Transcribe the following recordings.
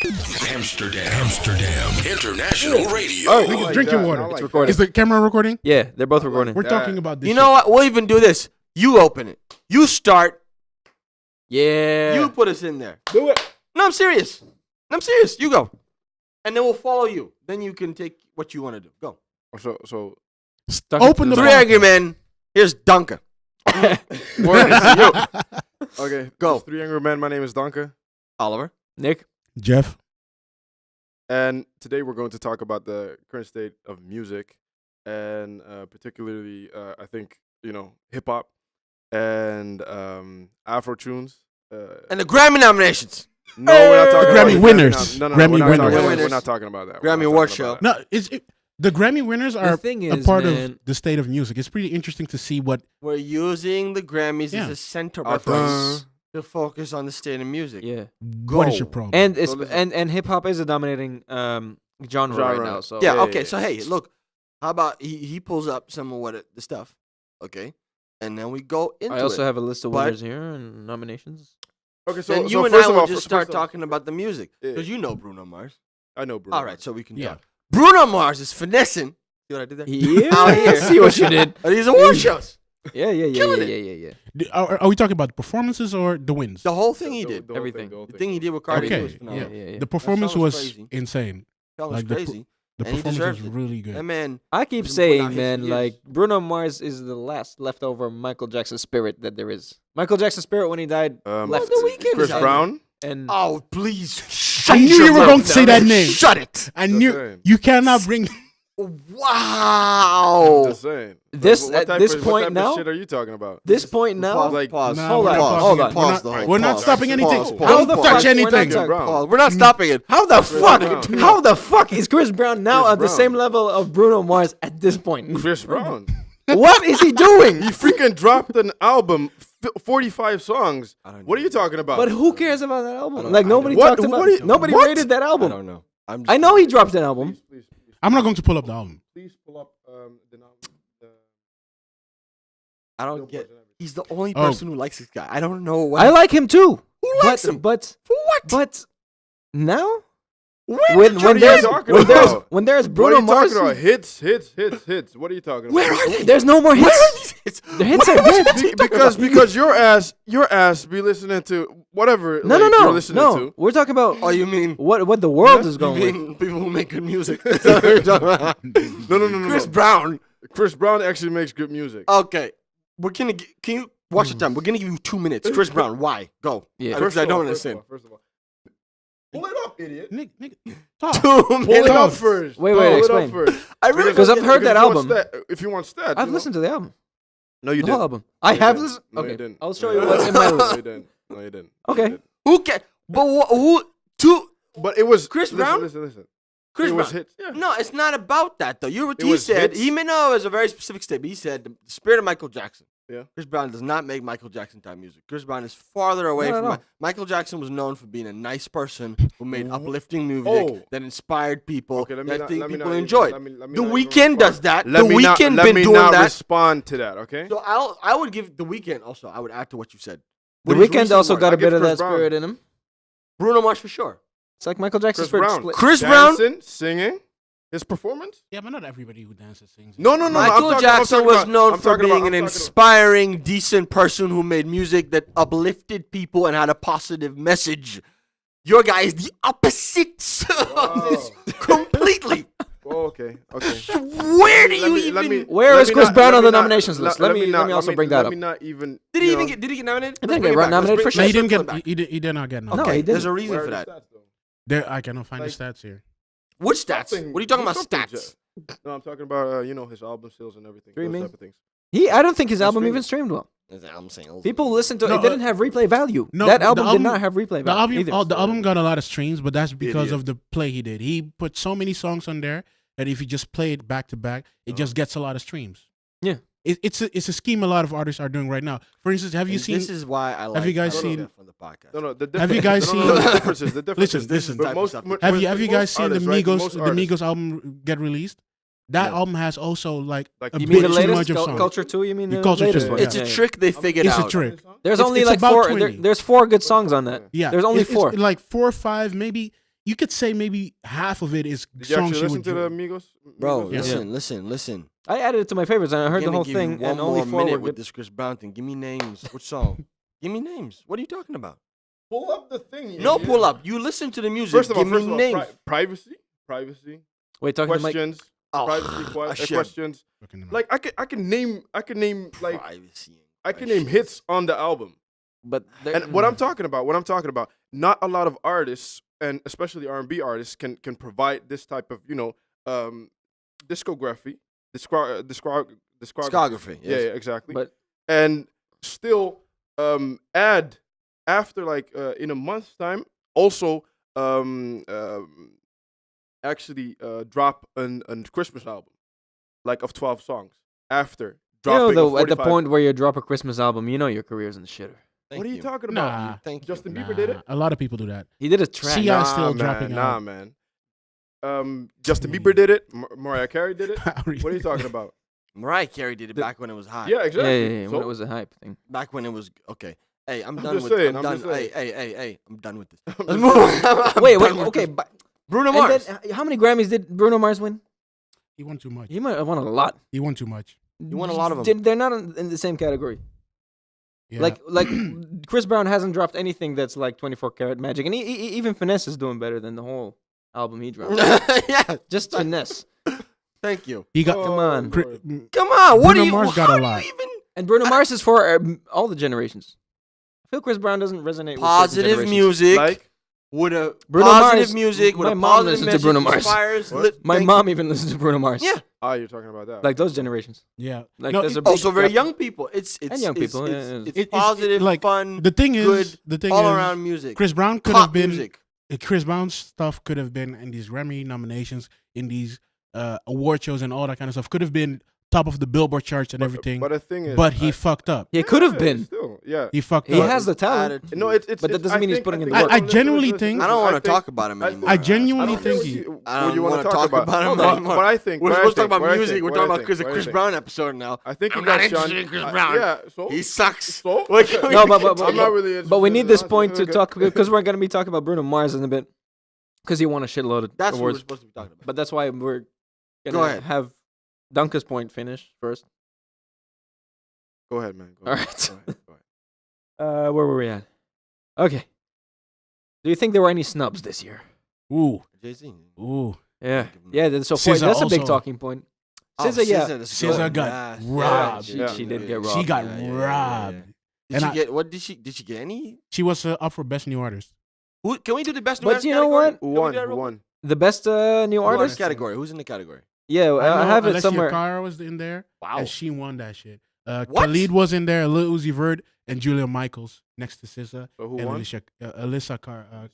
Amsterdam International Radio. Oh, we can drink your water. It's recording. Is the camera recording? Yeah, they're both recording. We're talking about this. You know what? We'll even do this. You open it. You start. Yeah. You put us in there. do it. No, I'm serious. You go. And then we'll follow you. Then you can take what you want to do. Go. So Open the Three podcast. angry men. Here's Duncan. word is you. Okay, Go. Three Angry Men. My name is Danke, Oliver. Nick. Jeff. and today we're going to talk about the current state of music, and particularly, I think hip hop and Afro tunes. And the Grammy nominations. No, we're not talking Grammy about winners. No, Grammy we're not talking winners. about- We're not talking about that. We're Grammy not award talking show. about No, the Grammy winners are thing a is, part man, of the state of music. It's pretty interesting to see what. We're using the Grammys Yeah. as a center that. reference to focus on the state of music. Yeah. What is Go. your problem? And So listen. and hip hop is a dominating genre right Genre. now. So Yeah, Yeah, okay. yeah, So, hey, look. How about he pulls up some of the stuff, okay? And then we go into I also it. have a list of But- winners here and nominations. Okay, so Then you so and first I of will all, just first start of all, talking about the music. Yeah. Because you know Bruno Mars. I know, bro. All right, so we can Yeah. talk. Bruno Mars is finessing. See what I did there? Yeah. Out here. See what you did. These award shows. Yeah, yeah, yeah, Killing yeah, it. yeah, yeah, yeah. Are we talking about the performances or the wins? The whole thing he The- did. the whole Everything. the whole The thing he did with Cardi B was Okay, phenomenal. Yeah, yeah, yeah. The performance song was was crazy. insane. That was Like the crazy. The And he performance was deserves it. really good. That man. I keep He's been putting out saying, hits man, for like years. Bruno Mars is the last leftover Michael Jackson spirit that there is. Michael Jackson spirit when he died left. The Weeknd Chris is out Brown. And Oh, please. I knew you were going to say that name. Shut it. I Just knew saying. you cannot bring. Wow. Just saying. This- What at type this of- point what type now- of shit are you talking about? this point now, Pause, like- pause. Nah, hold we're on, not hold pausing. on. Pause the whole We're not pause. stopping anything. Pause, Don't pause, the pause. touch fuck- we're not anything. touching- Brown. Pause. We're not stopping it. how the fuck? Brown. How the fuck is Chris Brown now Chris at the Brown. same level of Bruno Mars at this point? Chris Brown. What is he doing? He freaking dropped an album, 45 songs. What are you talking about? But who cares about that album? don't- Like I nobody don't- talked What- about. what are you- Nobody what? rated that I album. don't know. I know he dropped an album. Please, I'm not going to pull up the album. please pull up the I don't get. He's the only Oh. person who likes this guy. I don't know what. I like him too. Who likes him? But For what? but now When when did when you- there's talking when there's about? when there's What are Bruno you Mars, talking about? Hits. What are you talking Where about? are they? there's no more Where hits. are these hits? The hits What- are what's- dead. what's he talking about? Because your ass be listening to whatever. No, like, no, You're no, listening no. to. We're talking about Oh, you mean what the world is you going with. mean people who make good music? Is that what you're talking about? No. Chris Brown. Chris Brown actually makes good music. Okay, we're gonna. Can you watch the time? We're gonna give you 2 minutes. Chris Brown. Why? Go. Yeah. Because I don't First of understand. all, First of all, pull it up, idiot. Nick, talk. 2 Pull it minutes. up first. Wait, Pull it up explain. first. I really Because I've heard that if you want album. If you want stats, I've listened to the album. No, you The whole didn't. album. I You have didn't. listened. No, you Okay, didn't. I'll show No, you you what's in my No, list. you didn't. No, you didn't. Okay. No, you didn't. Who can? But who? But it was Chris listen, Brown? Listen. Chris it Brown. was hits. Yeah. No, it's not about that though. He was said hits. he may know it was a very specific statement. He said the spirit of Michael Jackson. Yeah. Chris Brown does not make Michael Jackson type music. Chris Brown is farther away No, from no, no. Michael Jackson was known for being a nice person who made uplifting music Oh. that inspired people. Okay, let me that not- think let me people not even- enjoyed. let me The not even Weeknd respond. does that. Let The me not, Weeknd let been me doing not that. respond to that, okay? So I would give The Weeknd also. I would add to what you said. The With his Weeknd recent also work. got I a bit give of Chris that Brown. spirit in him. Bruno Mars for sure. It's like Michael Jackson's Chris spirit Brown. split. Chris Brown. Dancing, singing, his performance? Yeah, but not everybody who dances sings. No. Michael Jackson was known for being an inspiring, decent person who made music that uplifted people and had a positive message. Your guy is the opposite of this completely. Oh, okay. Where do you even? Where is Chris Brown on the nominations list? Let me also bring that up. Let me not even. Did he even get? Did he get nominated? He didn't get nominated for No, he shit. didn't get. He did not get No, nominated. he Okay, there's didn't. a reason for that. There, I cannot find Like- the stats here. Which stats? Something- What are you talking about? something, Stats? No, I'm talking about his album sales and everything. Streaming? Those type of things. I don't think his That's album streaming. even streamed well. I'm saying People listened to it. No, It didn't have replay value. no, that the album, album- did not have replay The value. album, either. the album got a lot of streams, but that's because Idiot. of the play he did. He put so many songs on there that if you just play it back to back, it just gets a lot of streams. Yeah. It's a scheme a lot of artists are doing right now. For instance, have you seen? This is why I like. you guys I love seen- Jeff on the podcast? No, the Have you guys no, seen- the differences? The differences. Listen, But type of most- stuff. most- have you most guys seen artists, the right? Migos Most the artists. Migos album get released? That No. album has also like Like, a you You mean bit the too latest much of songs. Culture 2? You mean The the Culture latest 2, one? yeah. It's a trick they figured It's out. a trick. There's It's- only it's like about four. 20. There's 4 good songs on that. Yeah, There's only it's 4. like 4 or 5, maybe. you could say maybe half of it is Did you songs actually she listen would to the do. Amigos? Bro, Yeah. listen. I added it to my favorites, and I heard the I'm whole gonna give you thing, one and only more 4 minute were with good. this Chris Brown thing. Give me names. Which song? Give me names. What are you talking about? Pull up the thing. No, pull up. You listen to the music. First of all, Give me names. privacy. Wait, talking to Mike. Questions. Oh, Privacy shit. questions. Fucking Like I can name like Privacy. I can name hits on the album. But And what I'm talking about, not a lot of artists, and especially R&B artists, can provide this type of discography, Discography. Yeah, Yes. exactly. But And still add after like in a month's time, also actually drop a Christmas album, like of 12 songs after dropping. though, a at the 45 point where you drop a Christmas album, you know your career's in the shitter. What are you talking about? Nah, Thank you. Justin Bieber did it. a lot of people do that. He did a track. Sia still man, dropping Nah, out. man. Justin Bieber did it. Mariah Carey did it. How What are you talking about? Mariah Carey did it back when it was hot. Yeah, Yeah, exactly. when So- it was a hype thing. Back when it was okay. Hey, I'm I'm done just with. saying, I'm I'm done. just saying. Hey, I'm done with this. I'm Let's just move saying. on. I'm Wait, done with okay, this. but Bruno and Mars. then, how many Grammys did Bruno Mars win? He won too much. He might have won a lot. He won too much. You won a lot of them. They're not in the same category. Yeah. Like Chris Brown hasn't dropped anything that's like 24 karat magic, and even Finesse is doing better than the whole album he dropped. Yeah. Just Finesse. Thank you. he got. Come on. Chri- Come on. What Bruno do you? Mars got how a do lot. you even? And Bruno Mars is for all the generations. I feel Chris Brown doesn't resonate with certain Positive generations. music. Like With a Bruno positive Mars- music. With my a mom positive listens to message. Bruno Mars. Inspires. What? My thank mom even listens to Bruno Mars. Yeah. you're talking about that. Like those generations. yeah. Like No, there's a it- big Also, very gap. young people. It's And young people, It's, yeah, yeah. it's It- positive, like, fun, the thing is, good, the thing all is, around music. Chris Brown could Pop have been. music. Chris Brown's stuff could have been in these Grammy nominations, in these award shows, and all that kind of stuff. Could have been top of the Billboard charts and everything. But the thing is, But he fucked up. He could have been. Still, yeah. He fucked He up. has the talent. Attitude. No, it's. But that it's- doesn't I mean he's think- putting in the think- work. I genuinely think- I don't want to think- talk about him anymore. I genuinely I don't know think he. what I don't you want wanna to talk about. him But anymore. I think We're what I supposed to talk think, about what I music. think, We're what talking I about think, Chris, what I Chris think. Brown episode now. I think I'm you not got interested in Chris Brown. Yeah, so He sucks. So? What can we No, I'm not really interested. but we need in this that. point to Okay. talk because we're gonna be talking about Bruno Mars in a bit because he won a shitload of That's what we're awards. supposed to be talking about. But that's why we're Go gonna ahead. have Dunker's point finish first. Go ahead, man. Go All ahead. right. Go ahead. Where were we at? Okay. Do you think there were any snubs this year? Ooh, Jay-Z. ooh. Yeah, Give him yeah. SZA That's a big also- talking point. Oh, SZA, yeah. that's SZA good. got Yes. robbed. Yeah, she did get robbed. She got Yeah, yeah, yeah, robbed. yeah. Did And she I- get what? Did she get any? She was up for best new artist. Who can we do the best? But new artist you know category? what? Who Can we won? do that Who real quick? won? The best new New artist artist? category. Who's in the category? Yeah, I have it Alessia somewhere. Cara was in there, Wow. and she won that shit. What? Khalid was in there, Lil Uzi Vert, and Julia Michaels next to SZA So who and won? Alyssa Cara.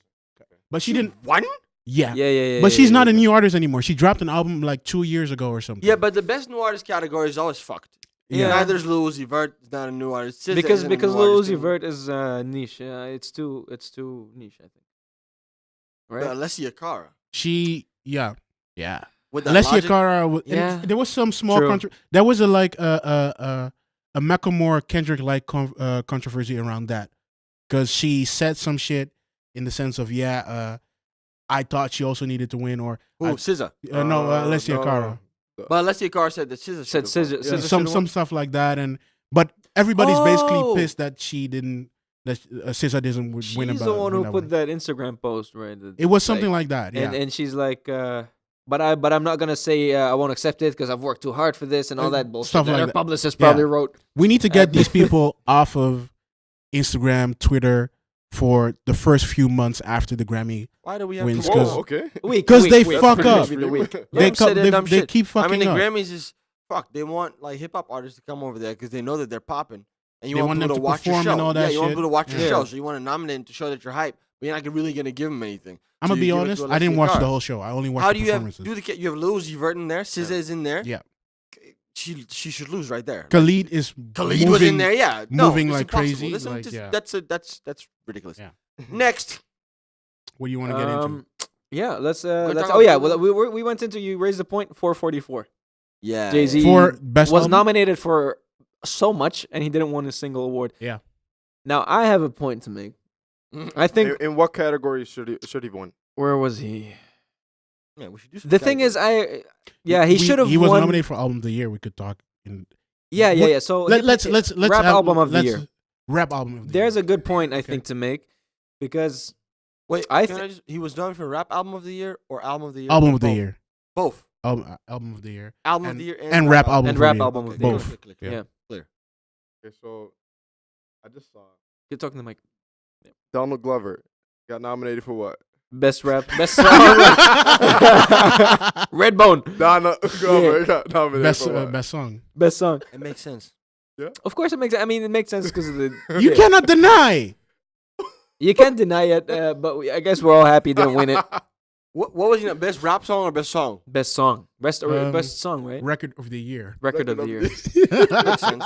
But she didn't. Won? Yeah. Yeah. But she's not a yeah. new artist anymore. She dropped an album like 2 years ago or something. Yeah, but the best new artist category is always fucked. Yeah. Neither's Lil Uzi Vert. Is not a new artist. SZA because isn't a new Lil artist Uzi too. Vert is niche. It's too niche, I think. Right? Alessia Cara. Yeah. With that Alessia logic. Cara. And Yeah. there was some small True. There was a Macklemore Kendrick like controversy around that, because she said some shit in the sense of I thought she also needed to win, or Who? SZA. Alessia Cara. But Alessia Cara said that SZA Said should've won. SZA Yeah. should've Some stuff like that, but everybody's basically Oh. pissed that she didn't. That SZA didn't win. She's about, the one who win put that Instagram post, right? It was something like that. Yeah. and she's like, but I'm not gonna say I won't accept it because I've worked too hard for this and all that bullshit. stuff That like her that. publicist Yeah. probably wrote. We need to get these people off of Instagram, Twitter for the first few months after the Grammy. Why do we have Wins, to? 'cause- Whoa, okay. Because they fuck up. Pretty much. They, Them say that dumb they shit. keep fucking I mean, the up. Grammys is fuck. They want like hip hop artists to come over there because they know that they're popping, and you They want want people them to to watch your perform show. and all that yeah, you want shit. people to watch your Yeah. show, so you want to nominate them to show that you're hype. But you're not really gonna give them anything. I'm So gonna be you give it honest. to I didn't Alessia watch Cara. the whole show. I only watched How the do you have performances. you have Lil Uzi Vert in there? SZA is in there. Yeah. She should lose right there. Khalid is Khalid moving, was in there. Yeah, no, moving it's like impossible. crazy, Listen, like, just- yeah. That's ridiculous. Yeah. Next, What do you want to get into? Yeah, let's. talk Oh about yeah, Bruno. well we went into you raised the point 444. yeah, Jay-Z For best was album? nominated for so much and he didn't win a single award. Yeah. Now I have a point to make. I think In what category should he win? Where was he? Yeah, we should do some The thing is, categories. he should have He was won. nominated for album of the year. We could talk. Yeah. So Let's rap album of the year. Rap album of the There's year. a good point I think to make, because Wait, I he was nominated for rap album of the year or album of the year? Album of the Both? year. Both. Album of the year. Album of And- the year and rap album. and of the rap year. album of the year. Both. Clear. Yeah. Clear. Okay, so I just saw You're talking to Mike. Donald Glover got nominated for what? Best rap, best song. Redbone. Donald Glover got nominated Best for what? best song. Best song. It makes sense. Of course it makes. I mean, it makes sense because of the. You cannot deny. You can't deny it, but I guess we're all happy he didn't win it. What was best rap song or best song? Best song, best song, right? Record of the year. Record of the year. Makes sense.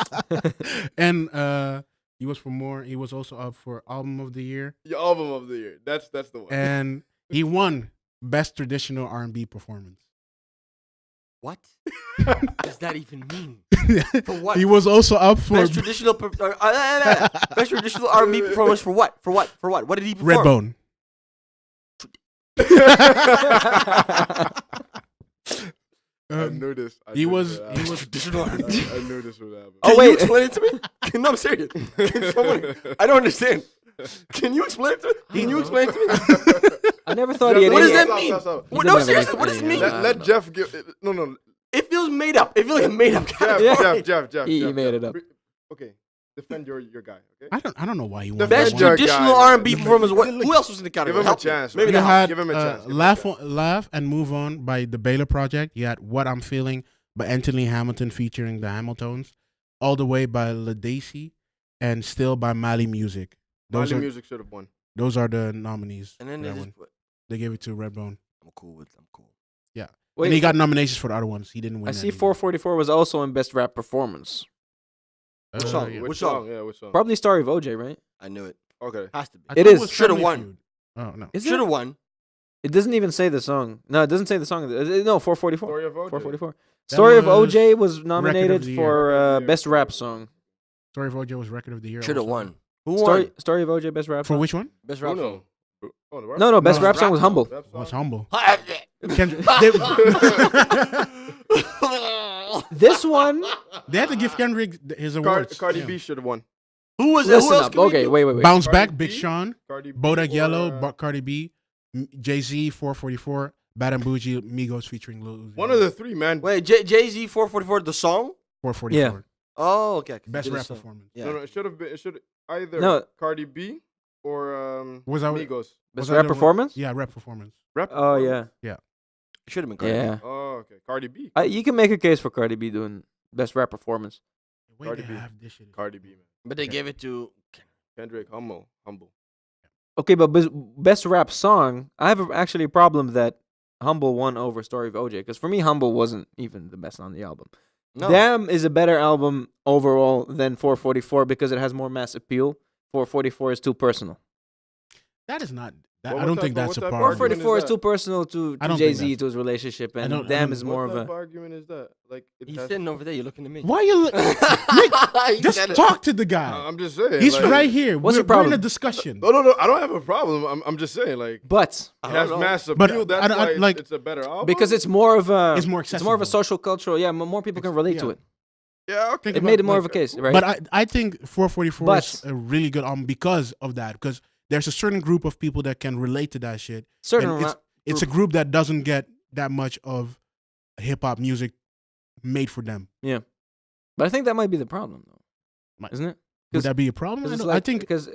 And he was for more. He was also up for album of the year, Your album of the year. That's the one. and he won best traditional R&B performance. What does that even mean? For what? He was also up for Best traditional best traditional R&B performance for what? For what? For what? What did he perform? Redbone. I knew this. He was Traditional R&B. I knew this would happen. Oh, Can wait. you explain it to me? No, I'm serious. Can someone, I don't understand. Can you explain it to me? Can you explain it to me? I never thought he had. What does any- that mean? Stop. He No, doesn't have seriously, any- what does it mean? I Let don't Jeff give. No. It feels made up. It feels like a made up guy. Jeff. He Jeff, made it up. Okay, defend your guy. Okay. I don't know why he won. The that Best one. Your traditional guy, R&B man. performance. Who else was in the Give category? him a Help me. chance. Maybe You man. not. had Give him a chance. Give him a Laugh, chance. Laugh and Move On by the Baylor Project. You had What I'm Feeling by Anthony Hamilton featuring the Hamiltons. All the Way by LaDaisy, and Still by Mali Music. Mali Music should have won. Those are the nominees. And then for they that just one. put, They gave it to Redbone. I'm cool with. I'm cool. Wait, And he got nominations for the other ones. He didn't win. I see any. 444 was also in best rap performance. Which song? yeah. Which Which song? song? Yeah, which song? Probably Story of OJ, right? I knew it. Okay. Has to be. I It thought is. was Should've Family won. Feud. Oh no. Is Should it? have won. It doesn't even say the song. No, it doesn't say the song. No, 444. Story of OJ. 444. That Story of was OJ was Record nominated of the for Year. best rap song. Story of OJ was Record of the Year. Should have also. won. Who won? Story of OJ best rap For song. which one? Best rap song. Bruno. Oh, the rap No, best No, rap song was Humble. Rap song? Was Humble. Huh? Kendrick, This one. they had to give Kendrick his awards. Cardi Yeah. B should have won. Who was it? Who Listen else? up. can we Okay, do? wait. Bounce Cardi Back, B? Big Sean, Cardi B Bodak or, Yellow, Cardi B, Jay-Z, 444, Bad and Bougie, Migos featuring Lil Uzi. one of the three, man. Wait, Jay-Z 444 the song? 444. Yeah. Oh, okay. Best Did a rap song. performance. Yeah. No, it should have been. It should either No. Cardi B or Was that- Migos. Best that rap the one? performance. Yeah, rap performance. Rap. Oh performance? yeah. It should have been Cardi. Yeah. Oh, okay. Cardi B. You can make a case for Cardi B doing best rap performance. The way Cardi they B. have this shit is- Cardi B, man. But they gave it to. Kendrick, humble. Okay, but best rap song, I have actually a problem that Humble won over Story of OJ, because for me, Humble wasn't even the best on the album. No. Damn is a better album overall than 444 because it has more mass appeal. 444 is too personal. That is not. Well, I what don't type think of- that's what a type of problem. argument 444 is is too that? personal to I don't think Jay-Z, that's- to his relationship, I and don't- Damn is more what of type a. argument is that? Like, it He's has- sitting over there. You're looking at me. Why you? He Just said it. talk to the guy. I'm just saying. He's like, right here. What's your We're in a problem? discussion. No. I don't have a problem. I'm just saying, like, But I it don't has know. mass appeal. But That's I don't- why like- it's a better album. because it's more of a. It's more It's more of a accessible. social cultural. Yeah, more people can relate to yeah. it. yeah, okay. Think It made it about, more like, of a case, right? But I think 444 is But- a really good album because of that. Because there's a certain group of people that can relate to that shit. certain and it's a group that doesn't get that much of hip hop music made for them. But I think that might be the problem, though, Might- isn't it? Would that be a problem? Because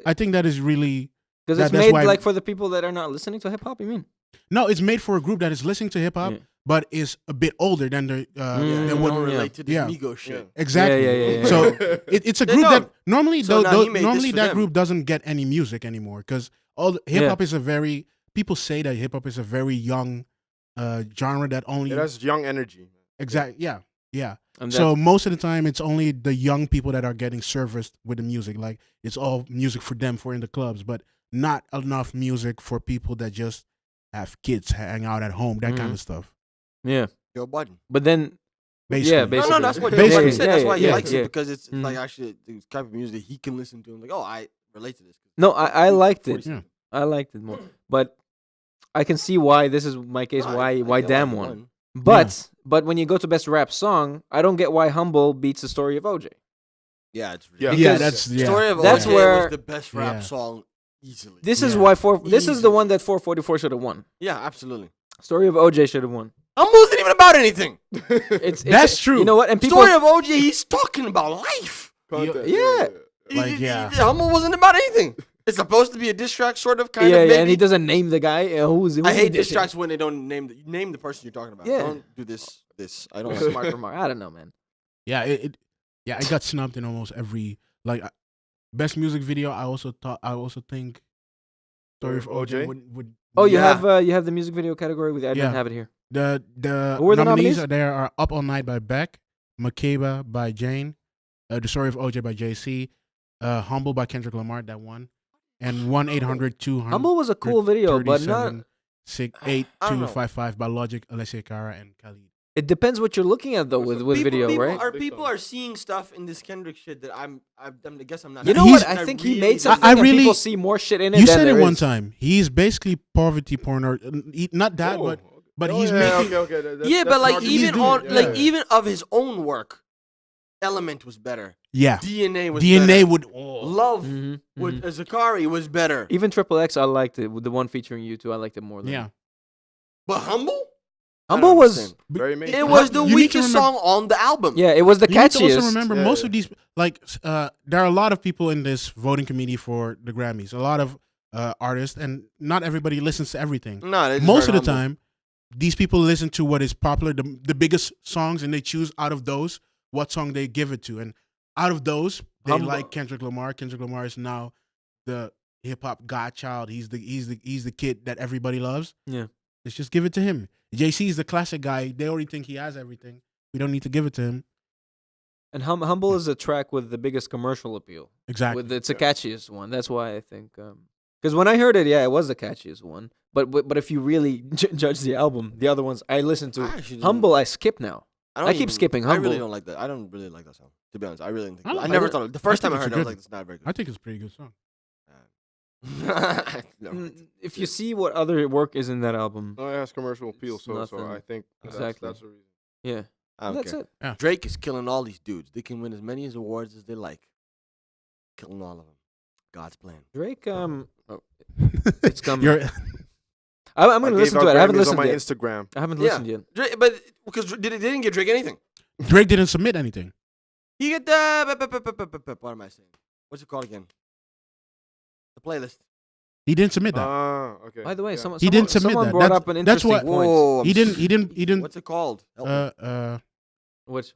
I think that is really because that- it's that's made why- like for the people that are not listening to hip hop. You mean? no. It's made for a group that is listening to hip hop, Yeah. but is a bit older than the Yeah, than they what don't relate to this yeah. Migos shit. exactly. Yeah. So it's a They group that don't. normally So now he made this normally for that them. group doesn't get any music anymore because all hip hop is a very people say that hip hop is a very young genre that only It has young energy. yeah. And So most of the time, it's only the young people that are getting serviced with the music. Like it's all music for them for in the clubs, but not enough music for people that just have kids hang out at home, that kind of stuff. yeah. Joe Budden. But then Basically, Yeah, basically. No, that's what Joe Basically. Budden said. That's Yeah, why he yeah, likes yeah. it because it's Mhm. like actually the type of music he can listen to. And like, oh, I relate to this. no, I liked it. 47. I liked it more. But I can see why this is my case. No, Why I get Damn he won. But when you go to best rap song, I don't get why Humble beats the story of OJ. Yeah, it's Yeah. ridiculous. Yeah, Because that's yeah. Story of That's OJ where- was the best rap Yeah. song easily. This is Yeah. why this is the Easily. one that 444 should have won. Yeah, absolutely. Story of OJ should have won. Humble isn't even about anything. It's That's true. You know what? And people Story of OJ, he's talking about life. Content, Yeah. Like, yeah. Humble wasn't about anything. It's supposed to be a diss track, sort of, kind yeah, of. yeah, Maybe. and he doesn't name the guy. Who's I he hate diss dissing? tracks when they don't name the person you're talking about. Yeah. Don't do this. I don't. Smart remark. I don't know, man. Yeah, it got snubbed in almost every best music video. I also think Story of OJ would. Oh, you Yeah. have the music video category with I Yeah. didn't have it here. The Who were the nominees nominees? are there are Up All Night by Beck, Makeba by Jane, The Story of OJ by JC, Humble by Kendrick Lamar, that one, and 1-800-200. Humble was a cool video, but not. 8255 by Logic, Alessia Cara, and Khalid. It depends what you're looking at though with video, right? People are seeing stuff in this Kendrick shit that I guess I'm not. You know He's- what? I think he really made don't- something I and really- people see more shit in it. You than said it there one is. time. He's basically poverty porn, or not that, but he's making. Okay. Yeah, but like he's even doing on it, like yeah. even of his own work, Element was better. Yeah, DNA was DNA better. would. Love Mhm, with mhm. Zakari was better. Even Triple X, I liked it. With the one featuring you two, I liked it more. Than Yeah, But Humble? Humble I don't was. understand. very main. It was the You need to weakest remember- song on the album. Yeah, it was the you need to catchiest. also remember Yeah. most of these. There are a lot of people in this voting committee for the Grammys. A lot of artists, and not everybody listens to everything. No, they just Most of heard the Humble. time, these people listen to what is popular, the biggest songs, and they choose out of those what song they give it to. And out of those, they Humble- like Kendrick Lamar. Kendrick Lamar is now the hip hop godchild. He's the kid that everybody loves. Yeah. Let's just give it to him. JC is the classic guy. They already think he has everything. We don't need to give it to him. And Humble is a track with the biggest commercial appeal. Exactly. It's the catchiest one. That's why I think. Because when I heard it, yeah, it was the catchiest one. But if you really judge the album, the other ones I listen to. I actually Humble, I skip now. don't I keep even- skipping I really Humble. don't like that. I don't really like that song. To be honest, I really didn't think. I don't I like never it. thought. The first I time I think heard it's it, I was good. like, "It's not very I think it's a pretty good song. good." No. If you see what other work is in that album, No, it has commercial appeal, It's so nothing. I think Exactly. that's the reason. yeah, I don't that's care. it. Drake is killing all these dudes. They can win as many awards as they like. Killing all of them. God's plan. Drake, it's coming. You're, I'm gonna listen to it. I haven't listened on my yet. Instagram. I haven't Yeah. listened yet. Drake, but because they didn't get Drake anything. Drake didn't submit anything. He get the what am I saying? What's it called again? The playlist. He didn't submit that. Okay. By the way, yeah. someone, He didn't submit someone that. brought That's- up an that's interesting what- point. Whoa, He didn't. What's it called? Help me. What?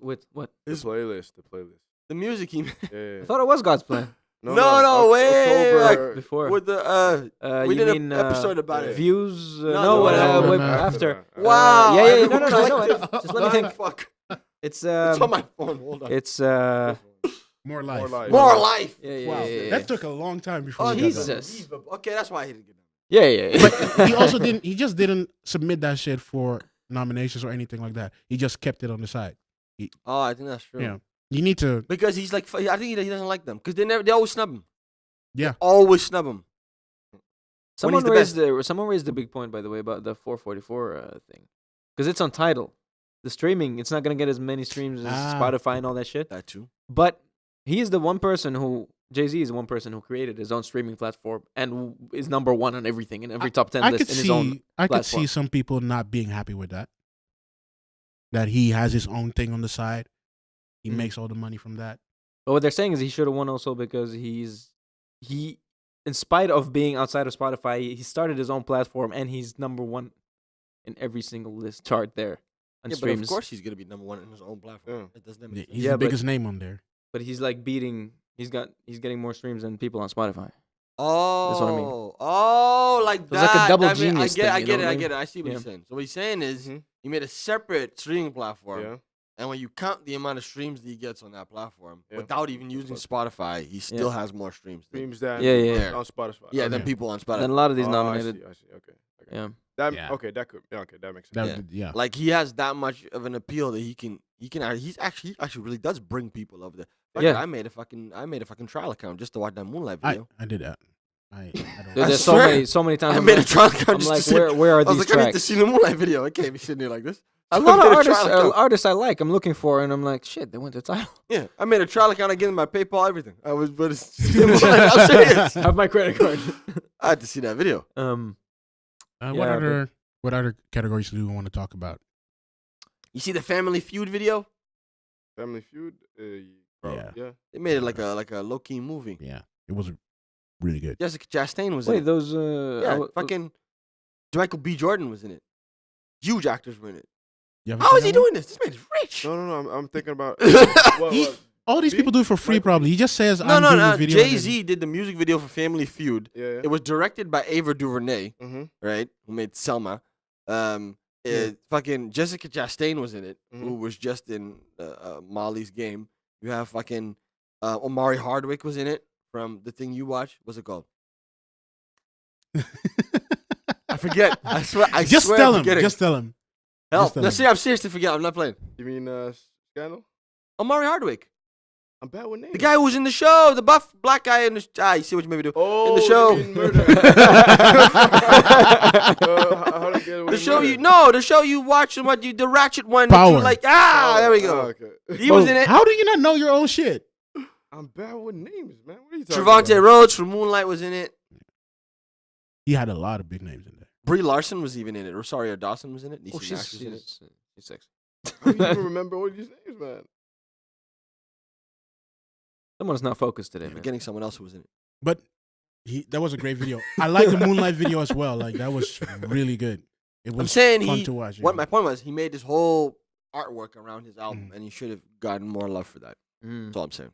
the playlist. The music he made. Yeah. I thought it was God's plan. No, wait, October. Before. With the we you did mean, an episode about it. Views? No, No, no, no, after. Wow. yeah, I no, mean, I know collective- it. Just let me think. Fuck. It's It's on my phone. Hold on. it's More life. More life. More life. yeah, Wow, yeah. that took a long time before. Oh, we got that. Jesus. unbelievable. Okay, that's why I didn't get that. Yeah. But he also didn't. He just didn't submit that shit for nominations or anything like that. He just kept it on the side. Oh, I think that's true. Yeah. You need to. Because he's like, I think he doesn't like them because they always snub him. Yeah. Always snub him. Someone the raised the big point, by the way, about the 444 thing, because it's on Tidal. The streaming, it's not gonna get as many streams as Spotify and all that shit. That too. But he is the one person who Jay-Z is the one person who created his own streaming platform and is number one on everything in every top 10 I list could in his own. see. I could platform. see some people not being happy with that. That he has his own thing on the side. He Mhm. makes all the money from that. But what they're saying is he should have won also because he, in spite of being outside of Spotify, he started his own platform and he's number one in every single list chart there on Yeah, streams. but of course he's gonna be number one in his own platform. It doesn't. Yeah, Make he's Yeah, the but- biggest name on there. But he's like beating. He's getting more streams than people on Spotify. Oh, That's what I mean. Oh, like It's like a that. double I mean, genius I thing, you get know it. what I I mean? get it. I see what Yeah. he's saying. So what he's saying is Mhm. he made a separate streaming platform, Yeah. and when you count the amount of streams that he gets on that platform, Yeah. without even using Spotify, he still has more streams. Streams that Yeah. on Spotify. Yeah, Okay. than people on Spotify. Then a lot of these Oh, nominated. I see. Okay. Yeah. That Yeah. okay. That could. Yeah, okay. That makes That, sense. yeah. Like he has that much of an appeal that he actually really does bring people over there. Fuck Yeah. it, I made a fucking trial account just to watch that Moonlight I video. did that. I Dude, don't. there's swear, so many times. I I'm made a like, trial account I'm just like, to see. where are I was these like, I need to tracks? see the Moonlight video. I can't be sitting here like this. A So lot I of made a trial account. artists I like, I'm looking for, and I'm like, shit, they went to title. Yeah, I made a trial account. I gave them my PayPal, everything. But it's I'm serious. Have my credit card. I had to see that video. What Yeah, other categories do you want to talk about? You see the Family Feud video? Family Feud. Yeah. Yeah. They made it like a low key movie. Yeah, it was really good. Jessica Chastain was in Wait, it. those Yeah, fucking Michael B. Jordan was in it. Huge actors were in it. You haven't How seen is he that one? doing this? This man's rich. No. I'm thinking about. He- All these people do it for free, Michael B. probably. He just says, No, "I'm no, doing no. the video." and Jay-Z did the music video for Family Feud. Yeah. It was directed by Ava DuVernay, Mm-hmm. right? Who made Selma. Fucking Jessica Chastain was in it, who was just in Molly's Game. You have fucking Omari Hardwick was in it from the thing you watch. What's it called? then- I forget. I swear. I just swear tell I'm him. forgetting. Just tell him. Help. just tell Let's him. see. I'm seriously forgetting. I'm not playing. You mean Scandal? Omari Hardwick. I'm bad with names. The guy who was in the show, the buff black guy in the you see what you made me do. Oh, in the show. you mean Murder. How to Get Away The with show Murder. the show you watch and what you the ratchet one Power. that you like there we go. Oh, okay. He was in it. How do you not know your own shit? I'm bad with names, man. What are you talking Trevante about? Rhodes from Moonlight was in it. He had a lot of big names in there. Brie Larson was even in it. Rosario Dawson was in it. Oh, Niecy Nash was in it. she's sexy. How do you even remember all these names, man? Someone's not focused today, You're man. forgetting someone else who was in it. But that was a great video. I like the Moonlight video as well. Like that was really good. It was I'm saying fun to watch. what yeah. my point was, he made this whole artwork around his album, Mm. and he should have gotten more love for that. Mm. That's all I'm saying.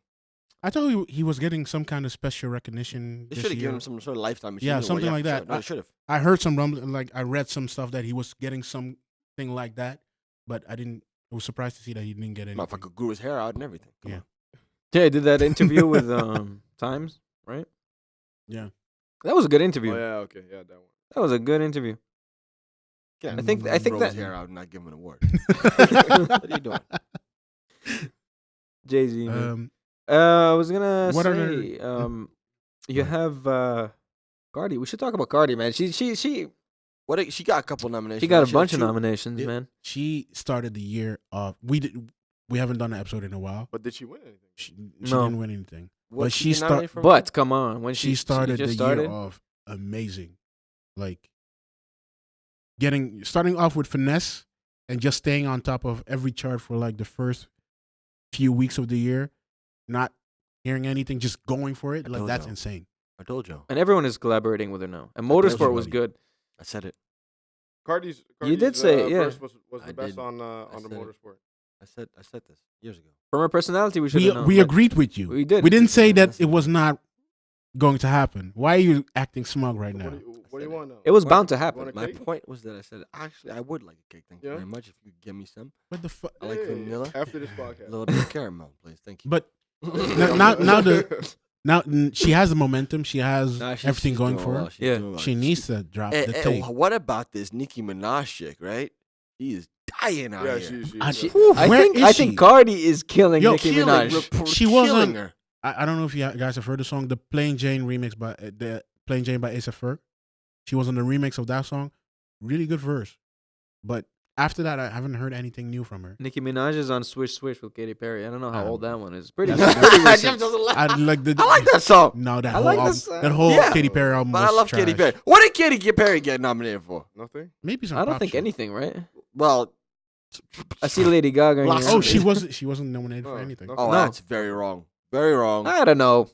I thought he was getting some kind of special recognition. They this should have year. given him some sort of lifetime Yeah, achievement. something award. like for that. sure. No, they should have. I heard some rumbling, like I read some stuff that he was getting something like that, but I didn't. I was surprised to see that he didn't get anything. Motherfucker grew his hair out and everything. Come Yeah. on. Yeah, I did that interview with Times, right? Yeah. That was a good interview. Oh yeah, okay, yeah, that one. That was a good interview. Yeah, I think grow that his hair out and not give him an award. what are you doing? Jay-Z. I was gonna What are say, you have Cardi. We should talk about Cardi, man. She She got a couple nominations. got a She bunch had of two. nominations, Yeah. man. She started the year off. We haven't done an episode in a while. But did she win anything? She No. didn't win anything. What But did she get nominated for? But come on, when She started just the started, year off amazing, like starting off with finesse and just staying on top of every chart for like the first few weeks of the year, not hearing anything, just going for it. I Like told that's y'all. insane. I told you. and everyone is collaborating with her now. And told Motorsport was somebody. good. I said it. Cardi's You did say it, yeah. verse was I the best did. on I the said it. motorsport. I said this years ago. From her personality, we should We have known. we but agreed with you. We did. We didn't say that it was not going to happen. Why are you acting smug right now? What do you want now? It was What- bound to happen. Wanna- My cake? point was that I said, actually, I would like a cake. Thank you Yeah? very much. If you could give me some. What the fuck? I like Hey, vanilla. After this A podcast. little bit of caramel, please. Thank you. But now she has the momentum. She has Nah, she's- everything she's going doing for her. well. She's Yeah. doing well. She needs to drop And, the tape. what about this Nicki Minaj chick, right? She is dying out Yeah, here. I- she Where I is think she? Cardi is killing Yo, Nicki Killing, Minaj. She killing wasn't- her. I don't know if you guys have heard the song, the Plain Jane remix by the Plain Jane by Ace of Fur. She was on the remix of that song. Really good verse. But after that, I haven't heard anything new from her. Nicki Minaj is on Swish Swish with Katy Perry. I don't know how Um, old that one is. Pretty that's- pretty Jeff recent. doesn't like- I like the. I like that song, No, that I whole like album, this song. that whole Yeah. Katy Perry album. but I was love Katy trash. Perry. What did Katy Perry get nominated for? Nothing. Maybe some. I don't pop think shit. anything, right? Well, I see Lady Gaga. in Blossom. here. Oh, she wasn't nominated for Oh, anything. no. oh, No. that's very wrong. Very wrong. I don't know.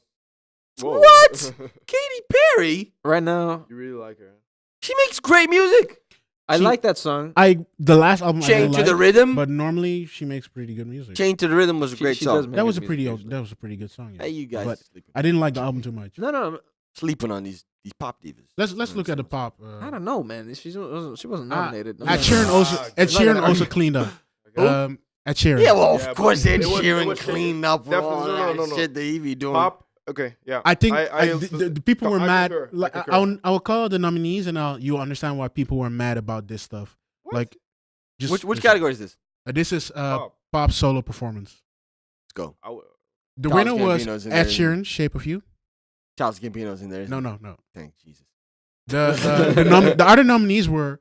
Whoa. What? Katy Perry? Right now, You really like her? She makes great music. I She- like that song. The last album I Chain didn't to the like, Rhythm. but normally she makes pretty good music. Chain to the Rhythm was a great She does song. make That was a good pretty music. that was a pretty good song. Yeah. Hey, you guys But sleeping. I didn't like the album too much. No, Sleeping on these pop divas. Let's look at the pop. I don't know, man. She wasn't Uh, nominated. Ed Sheeran also Ah, Ed I'm not Sheeran gonna also argue. cleaned up. Who? Ed Sheeran. Yeah, well, Yeah, of course, Ed it was- it Sheeran was- cleaned up with all definitely- that no. shit that he be doing. Pop. Okay. Yeah. I think I the people were I mad. concur, I Like, concur. I will call the nominees, and you'll understand why people were mad about this stuff. What? Like, just Which listen. category is this? This is Pop. pop solo performance. Let's go. I w- The Childish winner was Gambino's in Ed there. Sheeran, "Shape of You." Charles Gambino's in there. isn't No. he? Thank Jesus. The other nominees were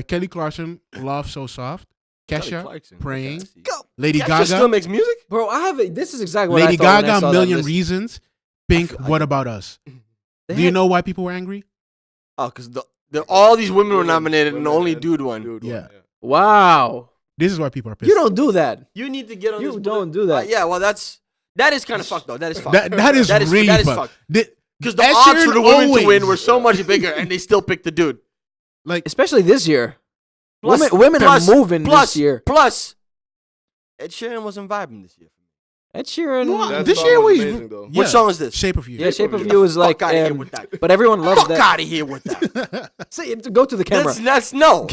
Kelly Clarkson, Love So Soft, Kelly Kesha, Clarkson. Praying, Okay, I see. Go. Lady Kesha Gaga, still makes music? Bro, this is exactly what Lady I thought when I Gaga, saw Million that list. Reasons, Pink, feel like What it. About Us? They Do you had- know why people were angry? Oh, because all these women were Women, nominated and the women, only and dude won. Dude Yeah. Wow. This is why people are pissed. You don't do that. You need to get on You this. don't do that. Yeah, well, that is kind of fucked though. That is fucked. that is really that is fucked. fucked. Because the Ed odds for Sheeran the women to always- win were so much bigger, and they still picked the dude. Like, Especially this year. Plus- Women plus- are moving plus, this year. Plus, Ed Sheeran wasn't vibing this year. Ed Sheeran. No, That this song year was was amazing, though. Yeah. What song is this? Shape of You. Yeah, Shape of You is like. Fuck out of here with that. But everyone loves Fuck that. out of here with that. Say it, go to the camera. That's no.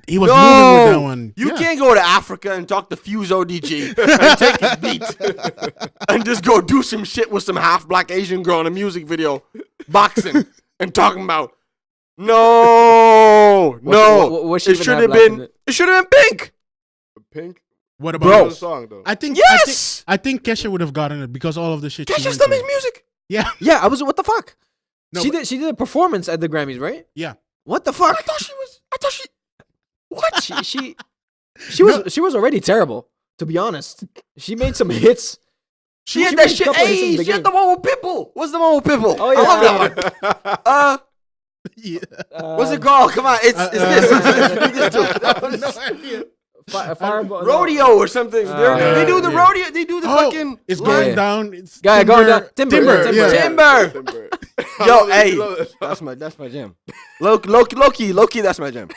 He was No. moving with that one. You Yeah. can't go to Africa and talk to Fuse ODG and take his beat and just go do some shit with some half black Asian girl in a music video, boxing and talking about no. what she It even should have have black in been. it? It should have been Pink. Pink. What Bro. about The song though. I think Yes. I think Kesha would have gotten it because all of the shit. she Kesha went still through. makes music. Yeah, Yeah, I was. What the fuck? No, she but- did a performance at the Grammys, right? yeah. What the fuck? I thought she. What? She was already terrible. To be honest, she made some hits. She had made that a shit. couple hits in Hey, the she had beginning. the one with Pitbull. What's the one with Pitbull? Oh, yeah. I love that one. Yeah. What's it called? Come on, it's this. No idea. Fireball. Rodeo or something. They do the yeah. rodeo. They do the Oh, fucking. it's Yeah. going down. It's Yeah, going down. Timber, Timber. Timber. Yeah. Timber. Timber. Yo, hey, that's my jam. Loki, that's my jam.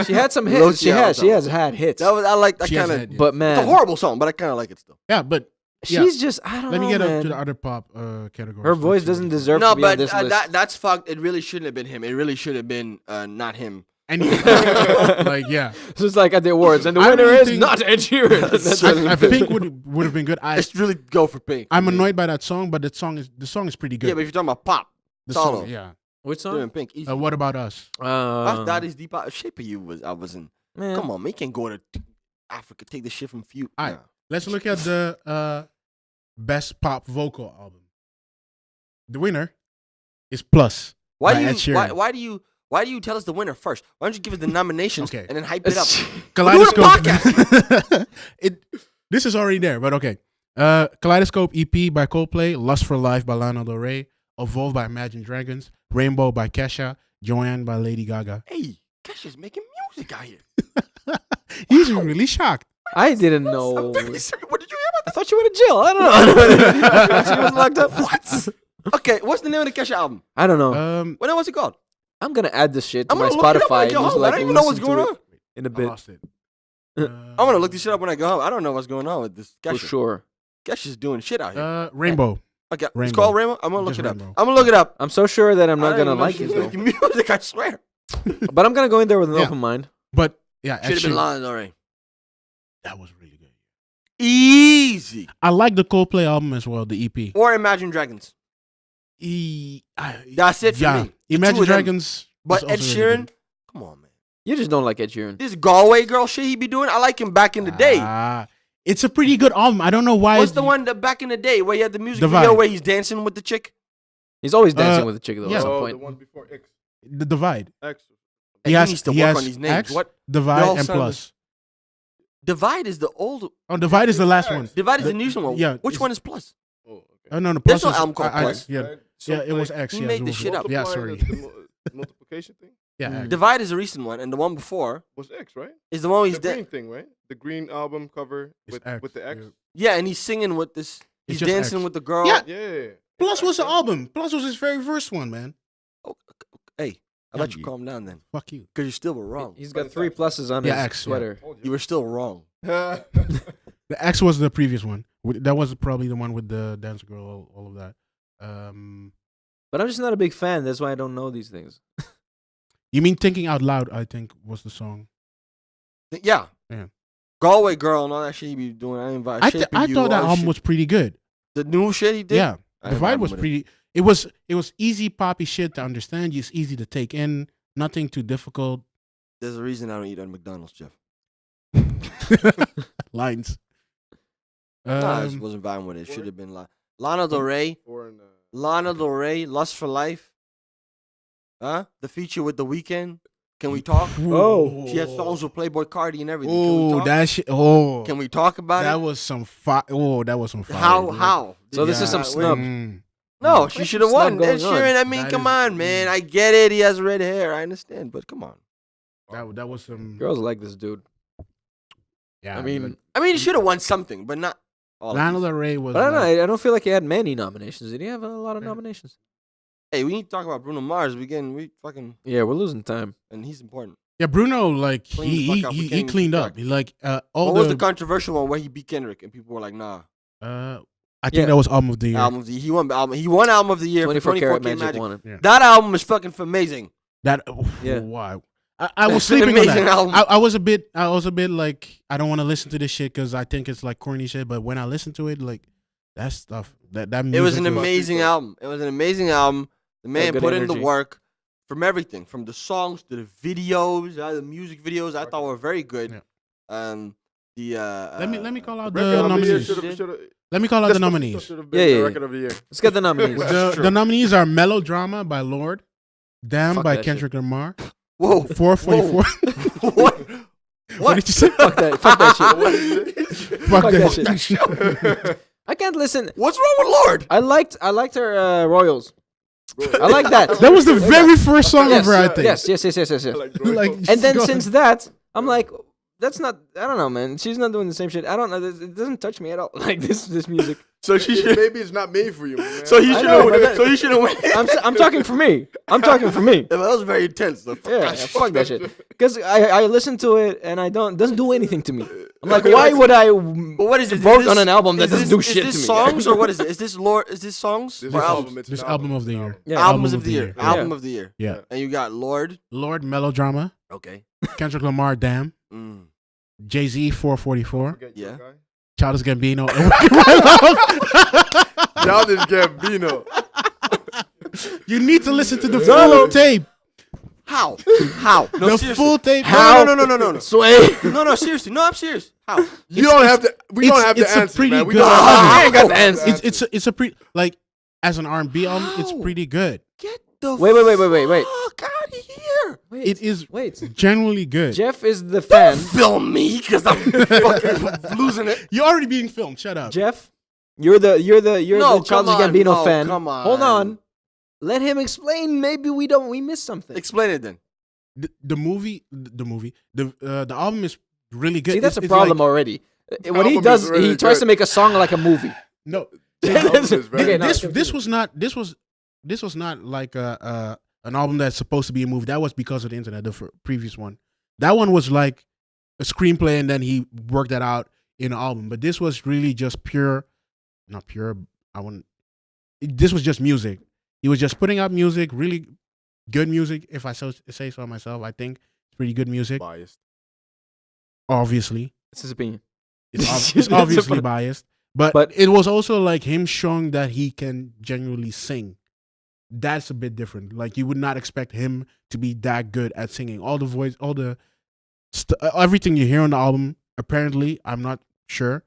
She had some Low hits. key, I She has was had hits. I like that She has kind of. had, yeah. But It's a man, horrible song, but I kind of like it still. Yeah, but yeah. she's just. I don't let know. me get up man. to the other pop category. Her voice doesn't deserve No, to be on but this list. that's fucked. It really shouldn't have been him. It really should have been not him. And like, yeah, It's just like at the awards, and the I winner really is think- not Ed Sheeran. That's I think would have been good. Let's really go for Pink. I'm annoyed by that song, but the song is pretty good. Yeah, but if you're talking about pop, the solo. song, yeah. Which doing song? Pink. Easy. What About Us? That is deep. Shape of You I wasn't. Man. Come on, man. You can't go to Africa. Take the shit from few. All right. Let's look at the best pop vocal album. The winner is Plus. Why by do Ed you? Sheeran. Why do you tell us the winner first? Why don't you give us the nominations Okay. and then hype it up? Kaleidoscope. This is already there, but okay. Kaleidoscope EP by Coldplay, Lust for Life by Lana Del Rey, Evolve by Imagine Dragons, Rainbow by Kesha, Joanne by Lady Gaga. Hey, Kesha's making music out here. He's really shocked. I didn't know. I'm very serious. What did you hear I thought you went to jail. I don't know. She was locked up. What? Okay, what's the name of the Kesha album? I don't know. What's it called? I'm gonna add this shit to I'm my gonna look it up when I Spotify. get And just home. I like don't even know what's listen to going it on. in a I bit lost it. I'm gonna look this shit up when I go home. I don't know what's going on with this for Kesha. sure. Kesha's doing shit out here. Rainbow. Okay, it's Rainbow. called Rainbow. I'm gonna look Just it up. Rainbow. I'm gonna look it up. I'm so sure that I'm I not don't gonna even know like she's it though. making music. I swear. But I'm gonna go in there with an Yeah. open mind. But yeah, Should have been actually, Lana Del Rey. that was really good. Easy. I like the Coldplay album as well, the EP. Or Imagine Dragons. That's it for yeah. me. The two Imagine of them. Dragons. But was Ed also really Sheeran, good. come on, man. You just don't like Ed Sheeran. This Galway girl shit he be doing, I like him back in the day. It's a pretty good album. I don't know why. What's the one that back in the day where he had the music Divide. video where he's dancing with the chick? He's always dancing with a chick though yeah. at some Oh, point. the one before X. The Divide. X. He needs to work on these names. X, What? They Divide, all and sound Plus. Divide is the old. Oh, Divide is the last one. Divide is the new one. Yeah, Which it's- one is Plus? Oh, okay. Oh no, There's Plus no is- album called Plus. Yeah, Right? yeah, it was X. he Yeah, made it this was- shit up. Yeah, Multiplying sorry. the multiplication thing Yeah, X. Divide is a recent one, and the one before was X, right? is the one where he's The green dead. thing, right? The green album cover It's with the X. Yeah, and he's singing with this. He's just dancing X. with the girl. Yeah. Yeah. Plus was the album. Plus was his very first one, man. Hey, I'll let you Yeah. calm down then, Fuck you. because you still were wrong. He's got 3 pluses on Yeah, his X, yeah. sweater. You were still wrong. The X was the previous one. That was probably the one with the dance girl, all of that. But I'm just not a big fan. That's why I don't know these things. You mean Thinking Out Loud, I think, was the song. Yeah. Yeah. Galway girl and all that shit he be doing. I invite. I Shape of You, thought that all that album shit. was pretty good. The new shit he did. Yeah. I ain't Divide vibing was with it. pretty. It was easy poppy shit to understand. It's easy to take in. Nothing too difficult. There's a reason I don't eat at McDonald's, Jeff. Lines. Nah, I just wasn't vibing with it. It should have been like Lana Del Rey. Or in Lana Del Rey, Lust for Life. Huh? The feature with The Weeknd. Can we talk? Oh. She has songs with Playboy Cardi and everything. Oh, that shit. Oh, Can we talk about that it? was some fire. Oh, that was some fire. How? dude. How? So this is some Yeah, snub. No, she What's should have snub won. going Ed Sheeran, I mean, That come is- on, man. I get it. He has red hair. I understand, but come on. That was some. Girls like this dude. Yeah, I mean, he should have won something, but not all. of Lana these. Del Rey was. but I don't know. like- I don't feel like he had many nominations. Did he have a lot of nominations? Hey, we need to talk about Bruno Mars. We fucking, Yeah, we're losing time. and he's important. Yeah, Bruno, like Clean the he fuck up. We he can't even cleaned keep up. track. He like all What was the controversial one where he beat Kendrick and people were like, nah. I think Yeah. that was album of the year. Album of the He won album. He won album of the year. 24 for Karat 24K Magic won it. Yeah. That album is fucking amazing. That Yeah. wow. I was That's an sleeping on amazing that. album. I was a bit like I don't want to listen to this shit because I think it's like corny shit. But when I listen to it, like that stuff, that It was music an was- amazing album. It was an amazing album. The man good put in the energy. work from everything, from the songs to the videos, the music videos. I thought were very good. Yeah. The Let me call out Record the of the year nominees. should've- Let me call out the nominees. should've Yeah, been the yeah. record of the year. Let's get the nominees. The nominees are Melodrama by Lord, Damn Fuck by that Kendrick Lamar, Whoa. 444. What? What did you say? Fuck that. Fuck that shit. Fuck Fuck that that shit. I can't listen. What's wrong with Lord? I liked her Royals. I like that. That was the very first song yes, of her, I think. yes. Like, And then go- since that, I'm like, that's not. I don't know, man. She's not doing the same shit. I don't know. It doesn't touch me at all. Like this music. So she should. Maybe it's not made for you, man. So he I should know, have. but that- So he should have won. I'm talking for me. I'm talking for me. That was very intense. Though. Yeah, fuck that shit. Because I listen to it and doesn't do anything to me. I'm like, why would I But what is it? vote Is this- on an album that is doesn't this- do shit Is to this me? songs or what is it? Is this Lord? Is this songs This or album, albums? it's This an album of it's the an year. album. Yeah. Albums of the year. Yeah. Album of the year. Yeah. And you got Lord. Lord, Melodrama, Okay. Kendrick Lamar, Damn, Mm. Jay-Z, 444, Forget your Yeah. guy. Childish Gambino. Childish Gambino. You need to listen to the full tape. How? How? No, The seriously. full tape. How? No. Sway. No, seriously. No, I'm serious. How? You don't have to. We don't have the it's a answers, pretty man. We good don't have album. I ain't got the answers. It's a pretty like as an R&B album, it's How? pretty good. Get the Wait. fuck out of here. It is Wait. generally good. Jeff is the fan. Film me because I'm fucking losing it. You're already being filmed. Shut up. Jeff, you're the No, Childish come on. Gambino No, fan. come on. Hold on. Let him explain. Maybe we missed something. Explain it then. The album is really good. See, that's a It's problem like- already. What he album does, is really he tries good. to make a song like a movie. No, The album is very Okay, good. no, this continue. this was not like an album that's supposed to be a movie. That was because of the internet. The previous one, that one was like a screenplay, and then he worked that out in an album. But this was really just pure, not pure. This was just music. He was just putting out music, really good music. If I say so myself, I think it's pretty good music. Biased. Obviously, It's his opinion. it's obviously biased, but But- it was also like him showing that he can genuinely sing. That's a bit different. Like you would not expect him to be that good at singing. All the voice, all the everything you hear on the album, apparently, I'm not sure,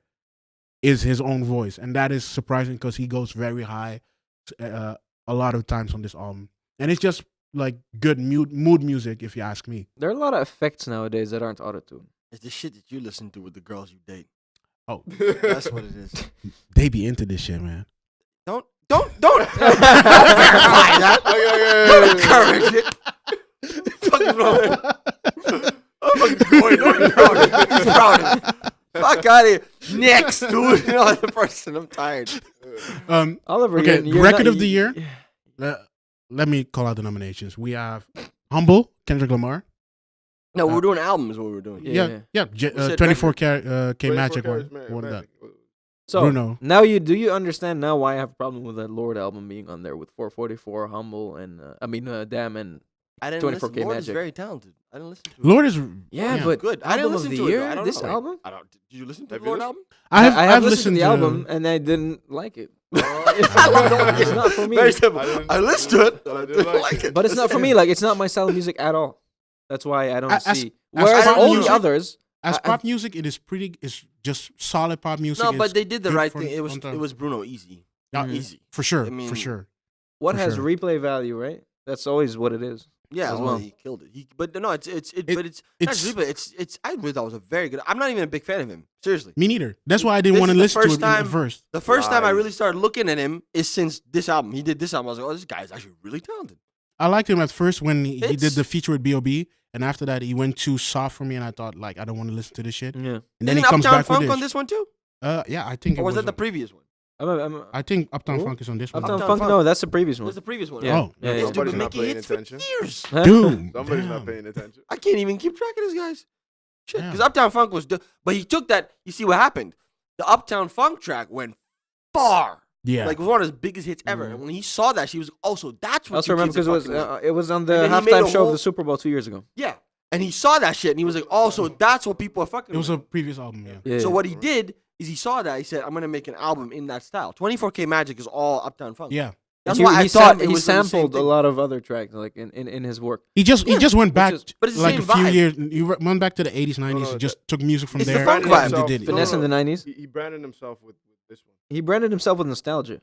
is his own voice, and that is surprising because he goes very high a lot of times on this album, and it's just like good mood music, if you ask me. There are a lot of effects nowadays that aren't autotune. It's the shit that you listen to with the girls you date. Oh, That's what it is. they be into this shit, man. Don't verify that. Don't encourage it. Fucking wrong. I'm fucking going. He's proud of it. Fuck out of here. Next, dude. You know the person. I'm tired. Oliver, Okay, you're record not- of the year. Let me call out the nominations. We have Humble, Kendrick Lamar. No, we're doing albums. What we're doing. Yeah. Yeah, said 24 K 24 Magic Carats, won that. Magic. So Bruno. now do you understand now why I have a problem with that Lord album being on there with 444, Humble, and Damn, and I didn't 24K listen. Lord is Magic. very talented. I didn't listen to it. Lord is yeah, but Good. I didn't album of listen the to it. year, Though. I don't this know. album. I don't. Did you listen to Have the you Lord listened? album? I have I've listened to the album and I didn't like it. It's not for me. Very simple. I I listened to it. I I didn't didn't like like it. But it's not for me. Like it's not my style of music at all. That's why I don't As- see. as Whereas pop all music- the others, as I- pop music. It is pretty. It's just solid pop music. No, It's but they did the good right for- thing. It was on time. Bruno easy. Yeah, Easy. for sure, I mean, for sure. what For has sure. replay value, right? That's always what it is. Yeah, as well, well. he killed it. But no, it's It- not it's- replay. It's. I really thought it was a very good. I'm not even a big fan of him. Seriously. Me neither. That's why I didn't This want to is the listen to first it at time- first. The first time I Lies. really started looking at him is since this album. He did this album. I was like, oh, this guy is actually really talented. I liked him at first when he did It's- the feature with B.O.B. And after that, he went too soft for me, and I thought, like, I don't want to listen to this shit. Yeah. And then he Isn't comes Uptown back Funk with on this. this one too, Yeah, I think or it was that the previous one? I think Uptown Who? Funk is on this one. Uptown Uptown Funk? Funk. No, that's the previous one. That's the previous one. Yeah. Oh, Yeah, This yeah. dude Somebody's been not making paying hits attention. for years. Huh? dude. Somebody's damn. not paying attention. I can't even keep track of this guy's shit because Damn. Uptown Funk was. But he took that. You see what happened? The Uptown Funk track went far. Yeah. Like it was one of his biggest hits ever. Mhm. And when he saw that, she was also that's I what. also you remember kids because are fucking with. it was on the And then he made halftime a show of whole- the Super Bowl 2 years ago. Yeah, and he saw that shit, and he was like, also that's what people are fucking. it was with. a previous album, yeah. Yeah. So what he did is he saw that he said, I'm gonna make an album in that style. 24K Magic is all Uptown Funk. Yeah. That's He- why I he thought sam- it he was in the same sampled a thing. lot of other tracks like in his work. He just went back is- but it's the like a same few vibe. years. He went back to the 80s, 90s. no, and just took music from It's the there. funk and vibe. they did it. Finesse in the 90s. He branded himself with this one. He branded himself with nostalgia.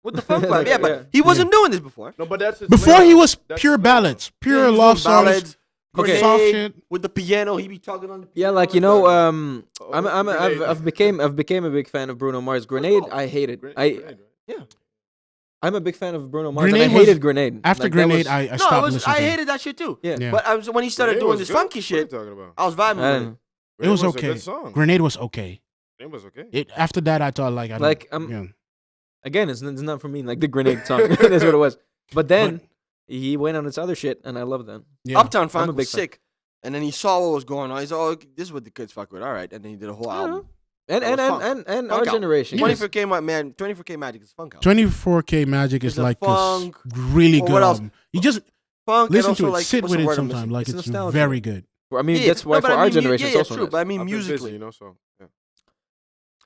With the funk vibe. Like, Yeah, but yeah. he wasn't doing this before. No, but that's his Before flavor. he was That's pure his flavor. ballads, Yeah, pure he was love doing songs, ballads, Okay. soft Grenade, shit. with the piano. He be talking on the Yeah, piano. like you know, Oh, I've Grenade. became a big fan of Bruno Mars. Grenade, I hated. Grenade, right? I'm a big fan of Bruno Mars. Grenade and I was- hated Grenade. After Like, that Grenade, was- I No, stopped it was. listening I to it. hated that shit too. yeah. Yeah. But when he started Grenade doing was this good. funky What shit, are you talking about? I was vibing I with don't it. It was a okay. good song. Grenade was okay. It was okay. After that, I thought like I don't, Like, yeah. Again, it's not for me. Like the Grenade song, that's what it was. But then he went on this other shit, and I love that. Yeah. Uptown I'm a Funk big was fan. sick, and then he saw what was going on. He's like, oh, this is what the kids fuck with. All right, and then he did a whole album. And That was funk. and Funk our out. generation. 24K man, 24K Magic is funk out. 24K Magic is It's a like funk. this really Or good what else? album. You just Funk. listen and also to it, like, sit what's with the it word I'm sometime. missing? Like It's it's nostalgia. very good. I mean, Yeah, that's why no, but for I our mean, generation, yeah, it's also true. nice. But I mean, I've been busy, musically, you know, so yeah.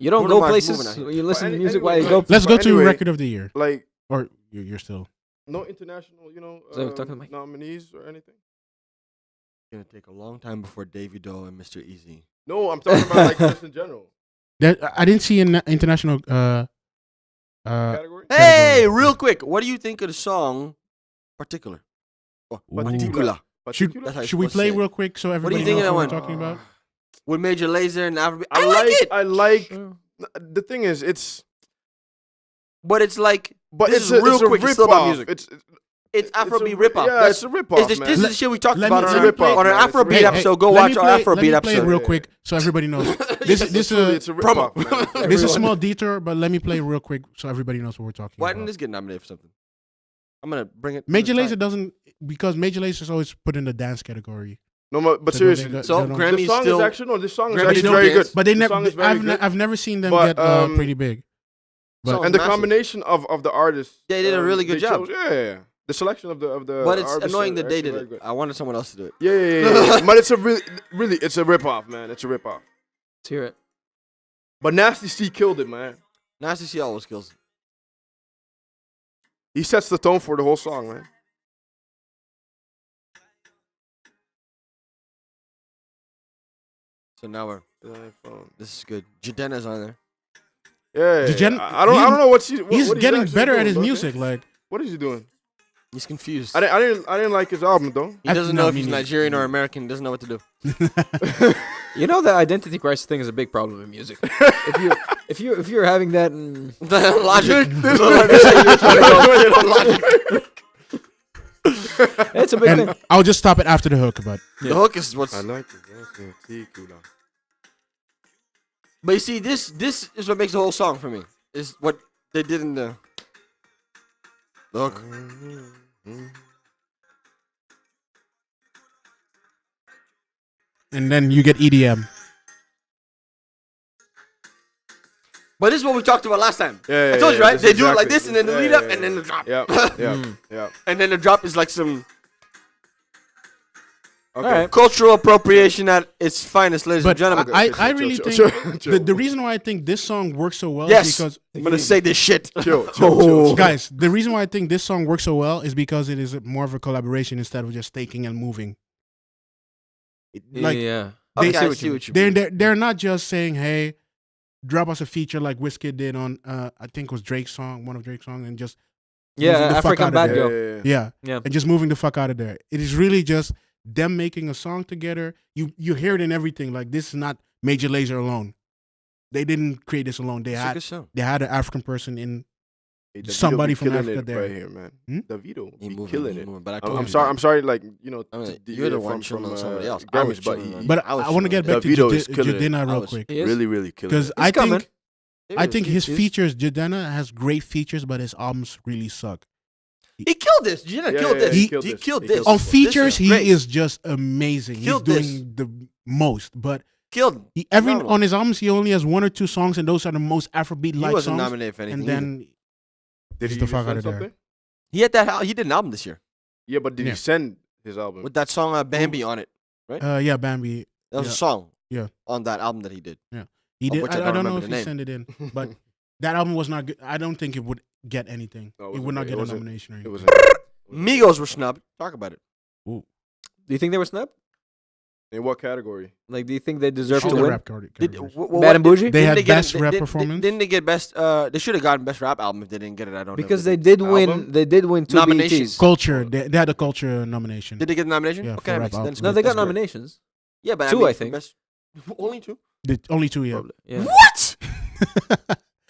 You don't Bruno go Mars places. moving out here. You listen to But music anyway, while you like- go. Let's go to anyway, record of the year, Like or you're still. no international, So we're talking about- nominees or anything. it's gonna take a long time before Davey Doe and Mr. Easy. No, I'm talking about like just in general I didn't see an international. category. Hey, real quick, what do you think of the song "Particular"? Oh, Ooh. particular. Should, That's how you're should we supposed to play say it. real quick so do you everybody think knows of what that we're one? talking about? With Major Lazer and Afrobeat. I I like it, The thing is, it's but it's like but this it's is a, real it's a quick. It's rip still about off. music. It's It's Afrobeat a rip off. Yeah, it's a rip off, This man. is the shit we talked Let about me- on let our, me play- on our man, it's a Afrobeat rip off. episode. Go let watch me our play, let Afrobeat me play it episode. real quick so everybody knows. This Truly, a it's a rip promo. off, man. this is a Everyone. small detour, but let me play real quick so everybody knows what we're talking Why about. didn't this get nominated for something? I'm gonna bring it. Major Lazer Lazer doesn't because Major Lazer is always put in the dance category. No, but So seriously, they got- So they don't- Grammy this song still. is actually no. This song is Grammys actually don't very dance. good. But they The never. song is very good. I've never seen them But, get pretty big. But Song's And the massive. combination of the artists, They did a really good they job. chose- yeah. The selection of the But it's artists annoying are that they actually did very it. good. I wanted someone else to do it. Yeah. But it's a really, it's a rip off, man. It's a rip off. Let's hear it. But Nasty C killed it, man. Nasty C always kills it. He sets the tone for the whole song, man. So now we're. This is good. Jadena's on there. Yeah. Jen- I don't know what he's what getting actually better at doing, his bro. music. Like What is he doing? He's confused. I didn't like his album though. He doesn't know No, if me he's neither. Nigerian or American. Doesn't know what to do. You know the identity crisis thing is a big problem in music. if you're having that, Logic. it's a big thing. and I'll just stop it after the hook. But The hook is what's. I like it. But you see, this is what makes the whole song for me. Is what they did in the hook. and then you get EDM. But this is what we talked about last time. Yeah, I told you, right? this They do it like exactly- this, and then the lead up, and then the drop. Yeah. And then the drop is like some Okay. All right. cultural appropriation at its finest, ladies and But gentlemen. I really Chill, think chill, chill. the reason why I think this song works so well Yes. is because I'm gonna say this shit. Chill. guys, the reason why I think this song works so well is because it is more of a collaboration instead of just taking and moving. Like yeah. they- Okay, I see what you they're, mean. they're not just saying, "Hey, drop us a feature like Wizkid did on I think it was Drake's song, one of Drake's songs, and just Yeah, moving the fuck African out of Bad there. Girl. Yeah. Yeah. And just moving the fuck out of there. It is really just them making a song together. You hear it in everything. Like, this is not Major Lazer alone. They didn't create this alone. They It's a had good song. an African person in Hey, Davido somebody be from killing Africa it there. right here, man. Hmm? Davido He be moving, killing he it. moving, but I told I'm you sorry. that. I'm sorry. Like, you know, I mean, to you're the from, one chilling on somebody else. I was Grammys, but chilling on- But I was I want to get chilling. back to Davido is killing it. Jadena I real was- quick. He is. really killing Because it. I coming. think his He's- features, Jadena has great features, but his albums really suck. He killed this. Jenna Yeah, killed yeah, this. he He killed this. killed He this. killed On This is features, he great. is just amazing. Killed He's this. doing the most. But Killed. Phenomenal. on his albums, he only has 1 or 2 songs, and those are the most Afrobeat He like wasn't songs. nominated for anything. And then Did Just he the even fuck out send of there. something? he had that. He did an album this year Yeah, but did Yeah. he send his album? with that song Bambi on it. yeah, Bambi. That was Yeah. a song. Yeah. On that album that he did. He Of did. which I I don't don't know remember if the he name. sent it in, but that album was not good. I don't think it would get anything. No, it it wasn't would not great. get It a wasn't- nomination or It anything. wasn't. Migos were snubbed. Talk about it. Do you think they were snubbed? In what category? Like, do you think they deserve All to the win? rap Did, categories. Bad and Bougie? They didn't had get best it- rap did- performance? Didn't they get best? They should have gotten best rap album if they didn't get it. I don't know. Because if they did. did win. Album? They did win 2 Nominations. BETs. Culture. They had a culture nomination. Did they get the nomination? Yeah, okay, for that rap makes sense. album. No, they got That's good. nominations. Yeah, but 2, mean, I for think. best- only 2. Only 2, yeah. Probably, yeah. What?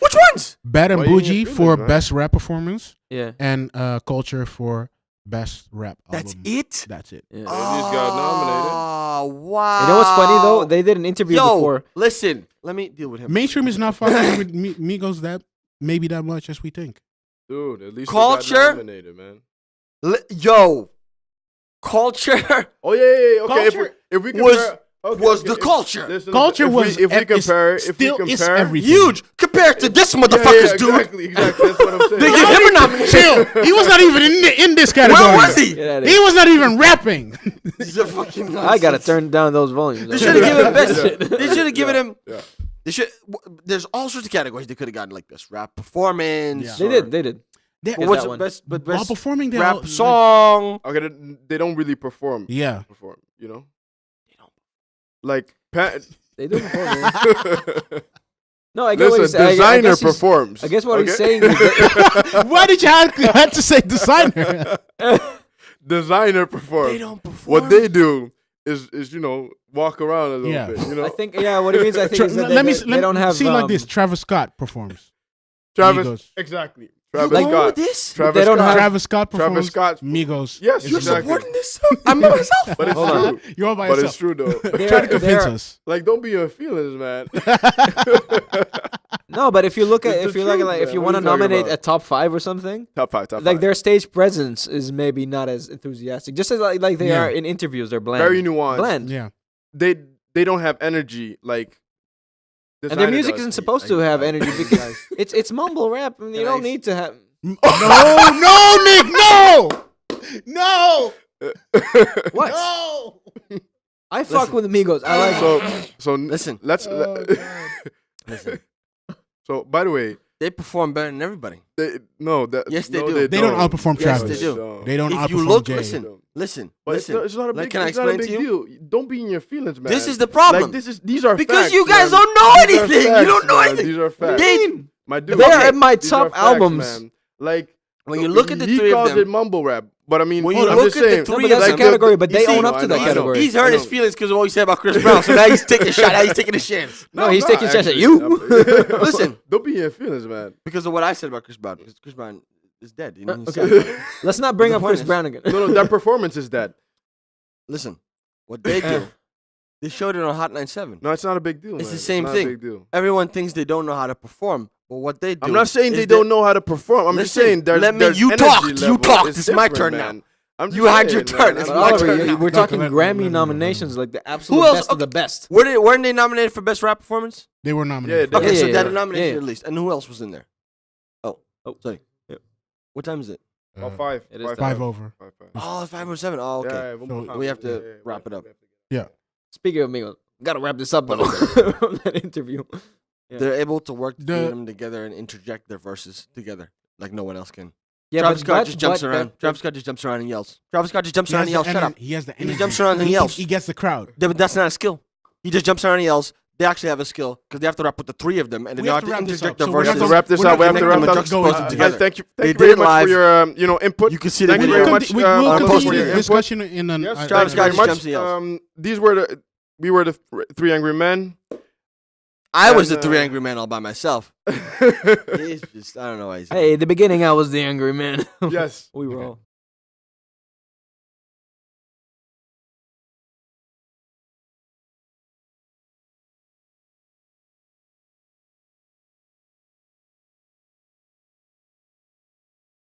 Which ones? Bad and Why you in Bougie your for feelings, man? best rap performance, Yeah. and Culture for best rap That's album. it. That's it. Yeah. They just got nominated. Oh wow! You know what's funny though? They did an interview Yo, before. listen. Let me deal with him. Mainstream is not fucking with Migos maybe that much as we think. Dude, at least Culture? they got nominated, man. Yo, Culture Oh yeah. Okay, Culture if we was- compare, okay, was okay, the if- culture. listen, Culture if we- was if we is compare, if we still is compare, everything. huge compared to this motherfucker's dude. Exactly. That's what I'm saying. They give him a nomination. Chill. He was not even in this category. Where was he? Get outta He here. was not even rapping. He's a fucking. I gotta nonsense. turn down those volumes. They should have given best. Yeah. They should have given him. Yeah. They should. There's all sorts of categories they could have gotten, like best rap performance. Yeah. They did. They did. They- But what's that the one. best? But while best performing, they rap all- song. Okay, they don't really perform. Yeah. Perform. You know. They don't. Like They do perform. Yeah. No, I get what he's listen, saying. designer performs. I guess what he's okay? saying is that Why did you have to say designer? Designer performs. They don't perform. What they do is walk around a little Yeah. bit. You know. I think what it means I think is that let me they don't have see like this. Travis Scott performs. Travis. Migos. Exactly. You Travis going Scott. with this? Travis They don't Scott. have- Travis Scott performs. Travis Scott. Migos. Yes, is You're exactly. supporting this? I'm by myself. But it's Hold on. true. You're all by But yourself. it's true though. Try to convince they're- us. Like, don't be in feelings, man. No, but if you look at It's if the you look at truth, like if man. you What want are to you talking nominate about? a top 5 or something, Top five. like their stage presence is maybe not as enthusiastic. Just as like they Yeah. are in interviews, they're bland. very nuanced. Bland. Yeah. They don't have energy like. And their Designer music does. isn't supposed to have energy because it's mumble rap, and you Can I don't need to have. No, Nick, no, no, What? no. I fuck with Amigos. I like. So Listen. Let's. Oh, Listen, So by the way, they perform better than everybody. yes they do. They don't outperform Yes, Travis. they do. They don't If outperform you look, Jay. listen, But listen. it's not a Like, big. can I it's not a explain big to you? deal. Don't be in your feelings, man. This is the problem. Like these are Because facts, you guys man. don't know These are anything. You facts, don't know man. anything. These are facts. They- My dude, They're okay, in my these top are facts, albums. man. Like When you look at the he three of calls them- it mumble rap, but I mean, When you I'm look just at the saying, three No, but that's of a them- category, but you they see- own up to that I know. category. He's hurt his feelings because of what he said about Chris Brown. So now he's taking a shot. Now he's taking a chance. No, he's I'm taking not shots at actually. you. Listen, Don't be in your feelings, man. because of what I said about Chris Brown. Because Chris Brown is dead. You know, he's Okay. sad. Let's not bring The up point Chris is- Brown again. No, that performance is that. Listen, what they do, they showed it on Hot 97. No, it's not a big deal. It's man. the same not thing. A big deal. Everyone thinks they don't know how to perform, but what they do. I'm not saying is they that- don't know how to perform. I'm just Listen, saying there's. let me- there's you energy talked, you level. talked. It's It's my different, turn now. man. I'm just You had your saying, turn. man. It's But my Oliver, turn. we're No, talking let- Grammy let- let- nominations, like the absolute Who else? best of the best. Weren't they nominated for best rap performance? They were nominated. Yeah, Okay, yeah, so yeah, that yeah. nomination Yeah. at least. And who else was in there? Oh, sorry. Yep. What time is it? Oh, five. It is Five over. Five. Oh, 5:07. Oh, okay. Yeah, one more So time. we have to Yeah, wrap it up. Speaking of Amigos, gotta wrap this up though. From that interview. Yeah. They're able to work The- them together and interject their verses together like no one else can. Yeah, Travis Scott but- just jumps but around. that- Travis Scott just jumps around and yells. Travis Scott just jumps He around has and yells. the Shut ener- up. He has the He energy. jumps around and yells. He gets the crowd. Yeah, but that's not a skill. He just jumps around and yells. they actually have a skill because they have to rap with the three of them, and then We they have have to to wrap this interject up. their So we're We have verses. to wrap this We're up. We not have to gonna wrap connect them up. and juxtapose them Guys, together. thank you They very did it much live. for your input. You can see the Thank you video. very much. We will I'll continue post your the input. discussion in an. Yes, Travis thank you very Scott, much. James We were the three angry men. I was And, the three angry men all by myself. yes. He's just, I don't know why he's. Hey, at the beginning, I was the angry man. Yes. We were all.